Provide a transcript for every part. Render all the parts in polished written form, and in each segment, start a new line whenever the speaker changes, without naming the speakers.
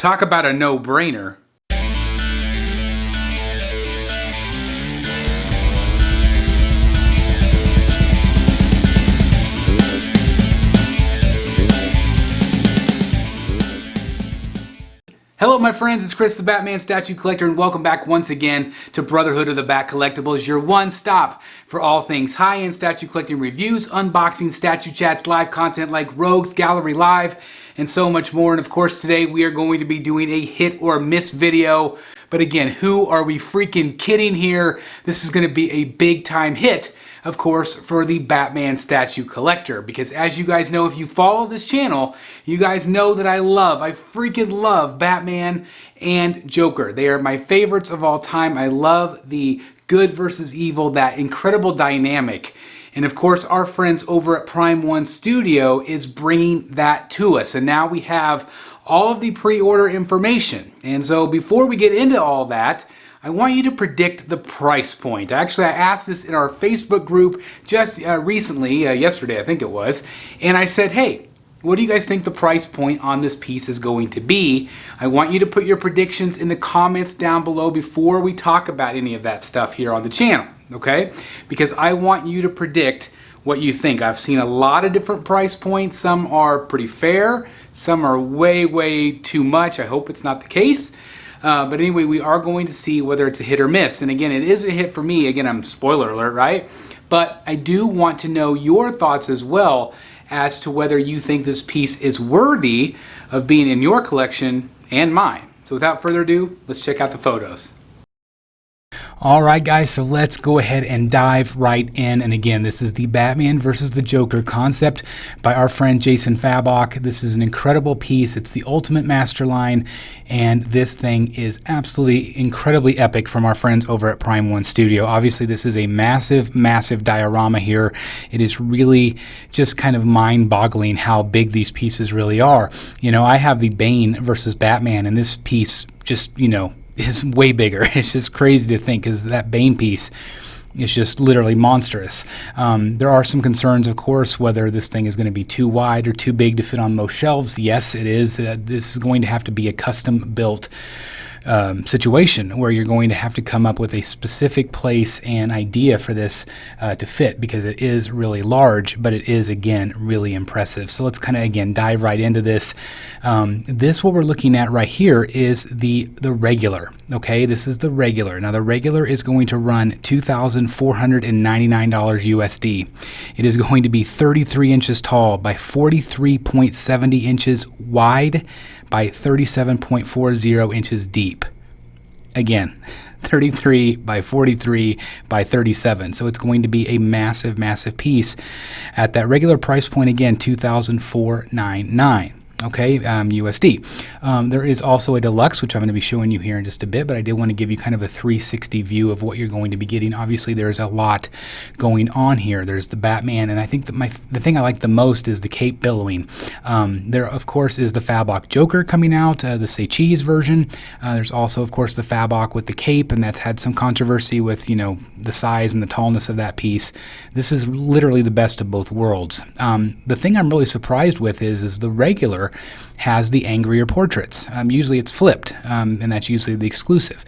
Talk about a no-brainer. Hello my friends, it's Chris the Batman Statue Collector, and welcome back once again to Brotherhood of the Bat Collectibles, your one stop for all things high-end statue collecting reviews, unboxing, statue chats, live content like Rogues, Gallery Live, and so much more. And of course today we are going to be doing a hit or miss video. But again, who are we freaking kidding here? This is going to be a big time hit, of course, for the Batman Statue Collector. Because as you guys know, if you follow this channel, you guys know that I freaking love Batman and Joker. They are my favorites of all time. I love the good versus evil, that incredible dynamic. And of course, our friends over at Prime One Studio is bringing that to us. And now we have all of the pre-order information. And so before we get into all that, I want you to predict the price point. Actually, I asked this in our Facebook group just recently, yesterday I think it was, and I said, hey, what do you guys think the price point on this piece is going to be? I want you to put your predictions in the comments down below before we talk about any of that stuff here on the channel, okay? Because I want you to predict what you think. I've seen a lot of different price points. Some are pretty fair, some are way too much. I hope it's not the case. But anyway, we are going to see whether it's a hit or miss. And again, it is a hit for me. Again, I'm spoiler alert, right? But I do want to know your thoughts as well as to whether you think this piece is worthy of being in your collection and mine. So without further ado, let's check out the photos. Alright guys, so let's go ahead and dive right in. And again, this is the Batman versus the Joker concept by our friend Jason Fabok. This is an incredible piece. It's the ultimate masterline, and this thing is absolutely incredibly epic from our friends over at Prime One Studio. Obviously, this is a massive diorama here. It is really just kind of mind-boggling how big these pieces really are. You know, I have the Bane versus Batman, and this piece just, you know, is way bigger. It's just crazy to think, because that Bane piece is just literally monstrous. There are some concerns, of course, whether this thing is going to be too wide or too big to fit on most shelves. Yes, it is. This is going to have to be a custom-built situation where you're going to have to come up with a specific place and idea for this to fit, because it is really large, but it is, again, really impressive. So let's kind of, again, dive right into this. What we're looking at right here is the regular. Okay, this is the regular. Now the regular is going to run $2,499 USD. It is going to be 33 inches tall by 43.70 inches wide by 37.40 inches deep. Again, 33 by 43 by 37. So it's going to be a massive piece at that regular price point. Again, $2,499. Okay, USD. There is also a deluxe, which I'm going to be showing you here in just a bit, but I did want to give you kind of a 360 view of what you're going to be getting. Obviously, there's a lot going on here. There's the Batman, and I think that the thing I like the most is the cape billowing. There, of course, is the Fabok Joker coming out, the Say Cheese version. There's also, of course, the Fabok with the cape, and that's had some controversy with, you know, the size and the tallness of that piece. This is literally the best of both worlds. The thing I'm really surprised with is the regular has the angrier portraits. Usually it's flipped, and that's usually the exclusive.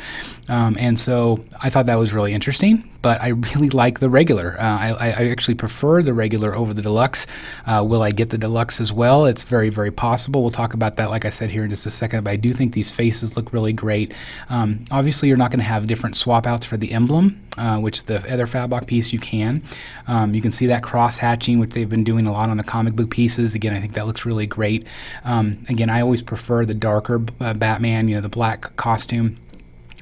And so I thought that was really interesting, but I really like the regular. I actually prefer the regular over the deluxe. Will I get the deluxe as well? It's very possible. We'll talk about that, like I said, here in just a second, but I do think these faces look really great. Obviously, you're not going to have different swap outs for the emblem, which the other Fabok piece you can. You can see that cross-hatching, which they've been doing a lot on the comic book pieces. Again, I think that looks really great. Again, I always prefer the darker Batman, you know, the black costume.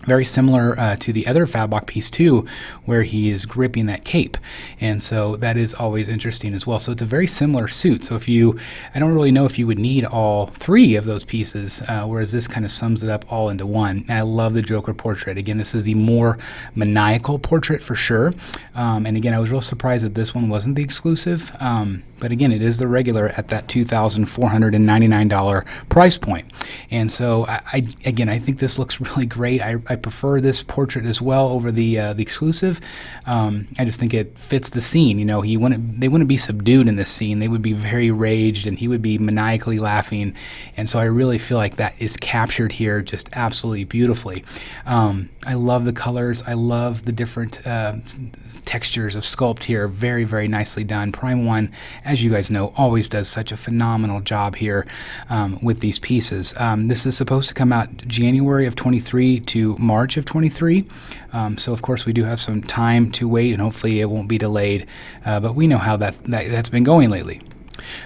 Very similar to the other Fabok piece too, where he is gripping that cape, and so that is always interesting as well. So it's a very similar suit. So if you, I don't really know if you would need all three of those pieces, whereas this kind of sums it up all into one. And I love the Joker portrait. Again, this is the more maniacal portrait for sure. And again, I was real surprised that this one wasn't the exclusive. But again, it is the regular at that $2,499 price point. And so, I think this looks really great. I I prefer this portrait as well over the exclusive. I just think it fits the scene. You know, they wouldn't be subdued in this scene. They would be very raged, and he would be maniacally laughing. And so I really feel like that is captured here just absolutely beautifully. I love the colors. I love the different textures of sculpt here. Very, very nicely done. Prime One, as you guys know, always does such a phenomenal job here with these pieces. This is supposed to come out January of 23 to March of 23. So of course we do have some time to wait, and hopefully it won't be delayed. But we know how that's been going lately.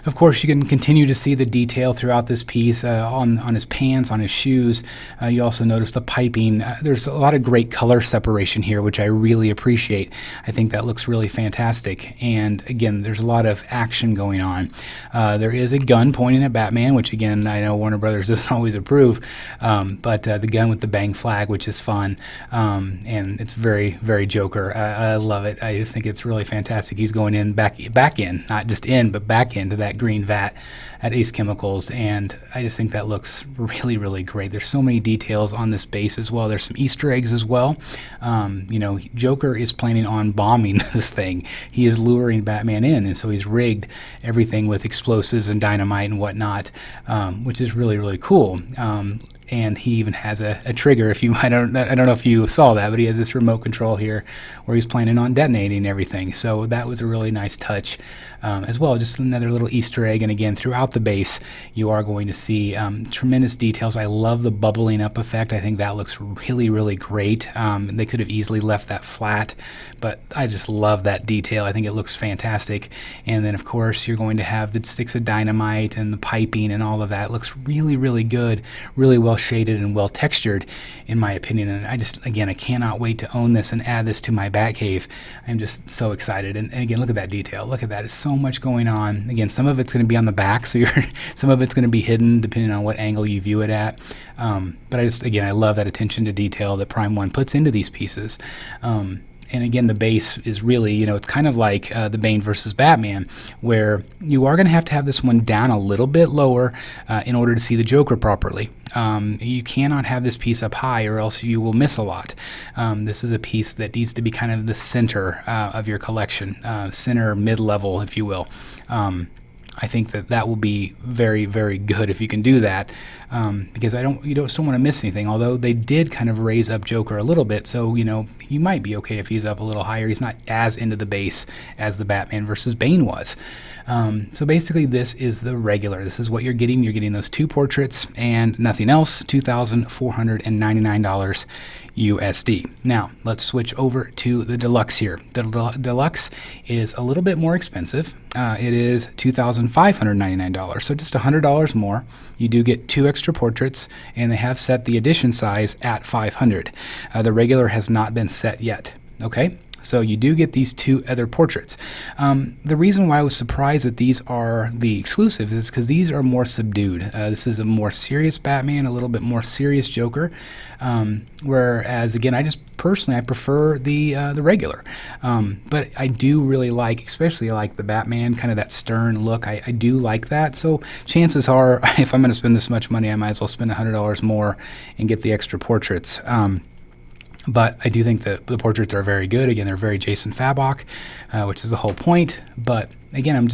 Of course, you can continue to see the detail throughout this piece on his pants, on his shoes. You also notice the piping. There's a lot of great color separation here, which I really appreciate. I think that looks really fantastic. And again, there's a lot of action going on. There is a gun pointing at Batman, which again, I know Warner Brothers doesn't always approve, but the gun with the bang flag, which is fun. And it's very, very Joker. I love it. I just think it's really fantastic. He's going in back in, not just in, but back into that green vat at Ace Chemicals, and I just think that looks really, really great. There's so many details on this base as well. There's some Easter eggs as well. You know, Joker is planning on bombing this thing. He is luring Batman in, and so he's rigged everything with explosives and dynamite and whatnot, which is really, really cool. And he even has a trigger. I don't know if you saw that, but he has this remote control here where he's planning on detonating everything. So that was a really nice touch as well. Just another little Easter egg. And again, throughout the base, you are going to see tremendous details. I love the bubbling up effect. I think that looks really, really great. They could have easily left that flat, but I just love that detail. I think it looks fantastic. And then, of course, you're going to have the sticks of dynamite and the piping and all of that. It looks really, really good, really well shaded and well textured, in my opinion. And I cannot wait to own this and add this to my Batcave. I'm just so excited. And again, look at that detail. Look at that. It's so much going on. Again, some of it's going to be on the back, so some of it's going to be hidden depending on what angle you view it at. But I love that attention to detail that Prime One puts into these pieces. And again, the base is really, you know, it's kind of like the Bane versus Batman, where you are going to have this one down a little bit lower in order to see the Joker properly. You cannot have this piece up high, or else you will miss a lot. This is a piece that needs to be kind of the center of your collection, center, mid-level, if you will. I think that will be very, very good if you can do that, because you don't still want to miss anything. Although they did kind of raise up Joker a little bit, so you know you might be okay if he's up a little higher. He's not as into the base as the Batman versus Bane was. So basically, this is the regular. This is what you're getting. You're getting those two portraits and nothing else. $2,499 USD. Now let's switch over to the deluxe here. The deluxe is a little bit more expensive. It is $2,599, so just $100 more. You do get two extra portraits, and they have set the edition size at 500. The regular has not been set yet. Okay. So you do get these two other portraits. The reason why I was surprised that these are the exclusives is because these are more subdued. This is a more serious Batman, a little bit more serious Joker. Whereas, again, I prefer the regular. But I do really especially like the Batman, kind of that stern look. I do like that. So chances are, if I'm going to spend this much money, I might as well spend $100 more and get the extra portraits. But I do think that the portraits are very good. Again, they're very Jason Fabok, which is the whole point. But again, I'm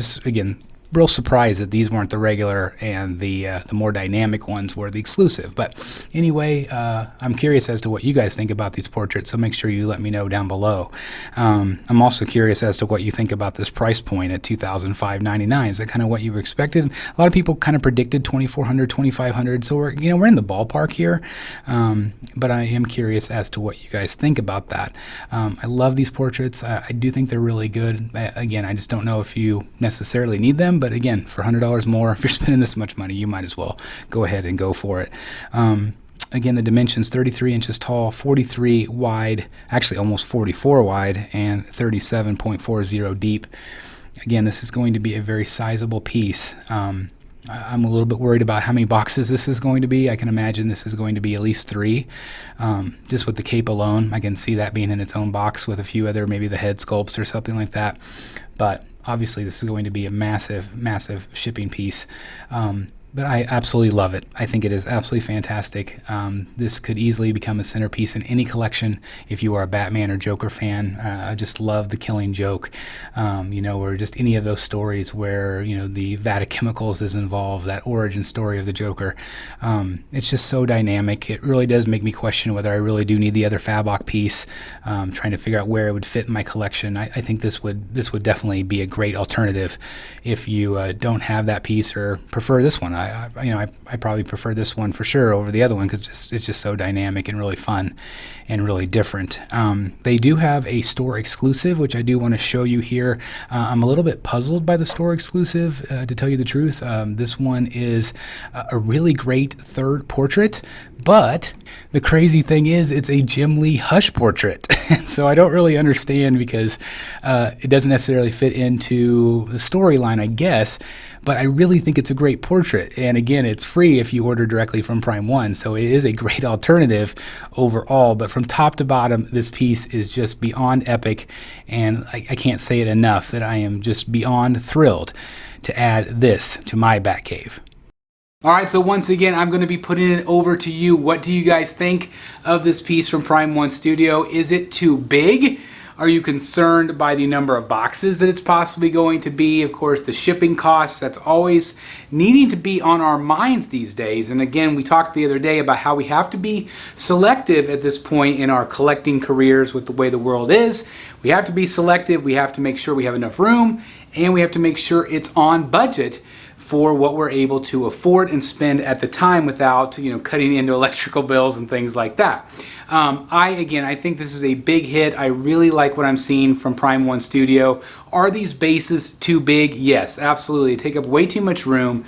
real surprised that these weren't the regular and the more dynamic ones were the exclusive. But anyway, I'm curious as to what you guys think about these portraits, so make sure you let me know down below. I'm also curious as to what you think about this price point at $2,599. Is that kind of what you expected? A lot of people kind of predicted $2,400, $2,500, so we're in the ballpark here. But I am curious as to what you guys think about that. I love these portraits. I do think they're really good. Again, I just don't know if you necessarily need them. But again, for $100 more, if you're spending this much money, you might as well go ahead and go for it. Again, the dimensions: 33 inches tall, 43 wide, actually almost 44 wide, and 37.40 deep. Again, this is going to be a very sizable piece. I'm a little bit worried about how many boxes this is going to be. I can imagine this is going to be at least 3. Just with the cape alone, I can see that being in its own box with a few other, maybe the head sculpts or something like that. But obviously, this is going to be a massive, massive shipping piece. But I absolutely love it. I think it is absolutely fantastic. This could easily become a centerpiece in any collection if you are a Batman or Joker fan. I just love the Killing Joke, or just any of those stories where, the vat of chemicals is involved, that origin story of the Joker. It's just so dynamic. It really does make me question whether I really do need the other Fabok piece, trying to figure out where it would fit in my collection. I think this would definitely be a great alternative if you don't have that piece or prefer this one. I probably prefer this one for sure over the other one because it's just so dynamic and really fun and really different. They do have a store exclusive, which I do want to show you here. I'm a little bit puzzled by the store exclusive, to tell you the truth. This one is a really great third portrait, but the crazy thing is it's a Jim Lee Hush portrait. So I don't really understand because it doesn't necessarily fit into the storyline, I guess, but I really think it's a great portrait. And again, it's free if you order directly from Prime 1, so it is a great alternative overall. But from top to bottom, this piece is just beyond epic, and I can't say it enough that I am just beyond thrilled to add this to my Batcave. All right, so once again, I'm going to be putting it over to you. What do you guys think of this piece from Prime 1 Studio? Is it too big? Are you concerned by the number of boxes that it's possibly going to be? Of course, the shipping costs, that's always needing to be on our minds these days. And again, we talked the other day about how we have to be selective at this point in our collecting careers with the way the world is. We have to be selective, we have to make sure we have enough room, and we have to make sure it's on budget for what we're able to afford and spend at the time without, cutting into electrical bills and things like that. I think this is a big hit. I really like what I'm seeing from Prime 1 Studio. Are these bases too big? Yes, absolutely. They take up way too much room,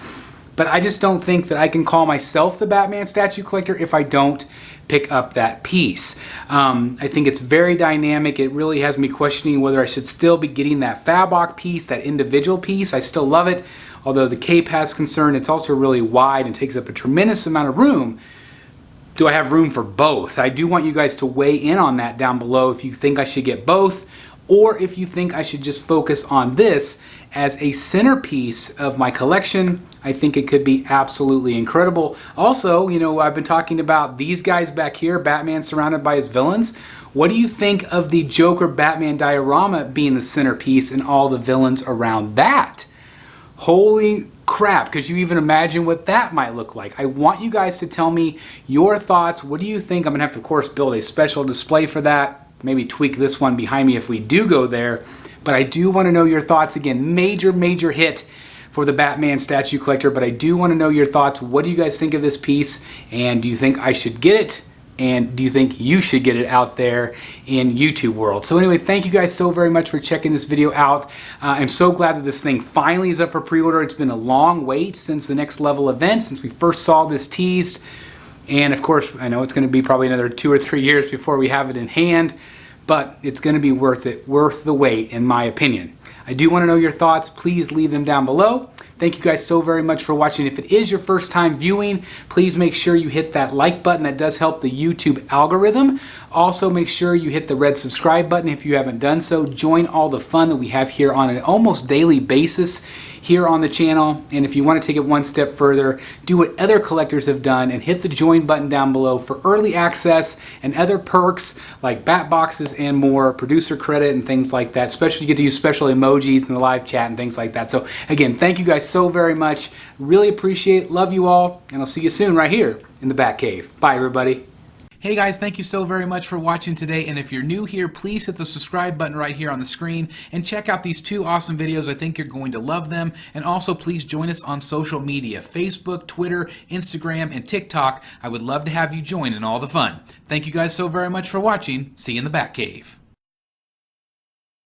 but I just don't think that I can call myself the Batman statue collector if I don't pick up that piece. I think it's very dynamic. It really has me questioning whether I should still be getting that Fabok piece, that individual piece. I still love it. Although the cape has concern, it's also really wide and takes up a tremendous amount of room. Do I have room for both? I do want you guys to weigh in on that down below if you think I should get both, or if you think I should just focus on this as a centerpiece of my collection. I think it could be absolutely incredible. Also, I've been talking about these guys back here, Batman surrounded by his villains. What do you think of the Joker Batman diorama being the centerpiece and all the villains around that? Holy crap, could you even imagine what that might look like? I want you guys to tell me your thoughts. What do you think? I'm going to have to, of course, build a special display for that. Maybe tweak this one behind me if we do go there. But I do want to know your thoughts. Again, major hit for the Batman statue collector. But I do want to know your thoughts. What do you guys think of this piece? And do you think I should get it? And do you think you should get it out there in YouTube world? So anyway, thank you guys so very much for checking this video out. I'm so glad that this thing finally is up for pre-order. It's been a long wait since the Next Level event, since we first saw this teased. And of course, I know it's going to be probably another 2 or 3 years before we have it in hand, but it's going to be worth it, worth the wait in my opinion. I do want to know your thoughts. Please leave them down below. Thank you guys so very much for watching. If it is your first time viewing, please make sure you hit that like button. That does help the YouTube algorithm. Also, make sure you hit the red subscribe button if you haven't done so. Join all the fun that we have here on an almost daily basis here on the channel. And if you want to take it one step further, do what other collectors have done and hit the join button down below for early access and other perks like bat boxes and more, producer credit and things like that. Especially you get to use special emojis in the live chat and things like that. So again, thank you guys so very much. Really appreciate it. Love you all. And I'll see you soon right here in the Batcave. Bye everybody. Hey guys, thank you so very much for watching today, and if you're new here, please hit the subscribe button right here on the screen and check out these 2 awesome videos. I think you're going to love them. And also please join us on social media, Facebook, Twitter, Instagram, and TikTok. I would love to have you join in all the fun. Thank you guys so very much for watching. See you in the Batcave.